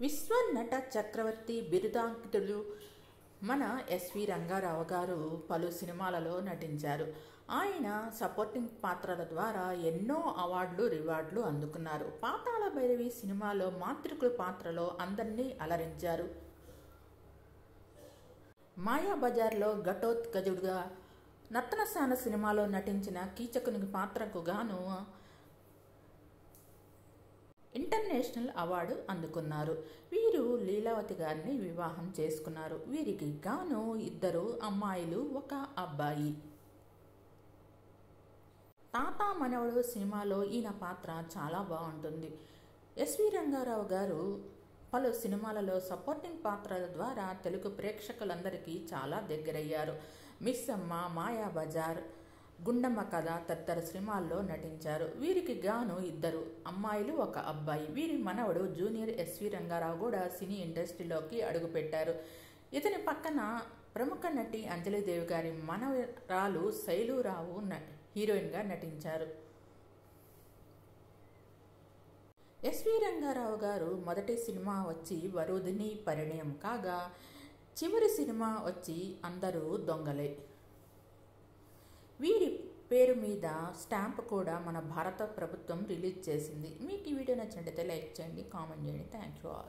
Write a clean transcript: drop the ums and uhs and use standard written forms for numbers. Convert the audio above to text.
విశ్వనట చక్రవర్తి బిరుదాంకితులు మన ఎస్వి రంగారావు గారు పలు సినిమాలలో నటించారు. ఆయన సపోర్టింగ్ పాత్రల ద్వారా ఎన్నో అవార్డులు రివార్డులు అందుకున్నారు. పాతాళ భైరవి సినిమాలో మాంత్రికుల పాత్రలో అందరినీ అలరించారు. మాయాబజార్లో ఘటోత్కచుడుగా, నర్తనశాల సినిమాలో నటించిన కీచకుని పాత్రకు గాను ఇంటర్నేషనల్ అవార్డు అందుకున్నారు. వీరు లీలావతి గారిని వివాహం చేసుకున్నారు. వీరికి గాను 2 అమ్మాయిలు 1 అబ్బాయి. తాత మనవడు సినిమాలో ఈయన పాత్ర చాలా బాగుంటుంది. ఎస్వి రంగారావు గారు పలు సినిమాలలో సపోర్టింగ్ పాత్రల ద్వారా తెలుగు ప్రేక్షకులందరికీ చాలా దగ్గరయ్యారు. మిస్ అమ్మ, మాయాబజార్, గుండమ్మ కథ తదితర సినిమాల్లో నటించారు. వీరికి గాను 2 అమ్మాయిలు 1 అబ్బాయి. వీరి మనవడు జూనియర్ ఎస్వి రంగారావు కూడా సినీ ఇండస్ట్రీలోకి అడుగుపెట్టారు. ఇతని పక్కన ప్రముఖ నటి అంజలిదేవి గారి మనవరాలు శైలూరావు హీరోయిన్గా నటించారు. ఎస్వి రంగారావు గారు మొదటి సినిమా వచ్చి వరుదిని పరిణయం కాగా, చివరి సినిమా వచ్చి అందరూ దొంగలే. వీరి పేరు మీద స్టాంప్ కూడా మన భారత ప్రభుత్వం రిలీజ్ చేసింది. మీకు ఈ వీడియో నచ్చినట్లయితే లైక్ చేయండి, కామెంట్ చేయండి. Thank you all.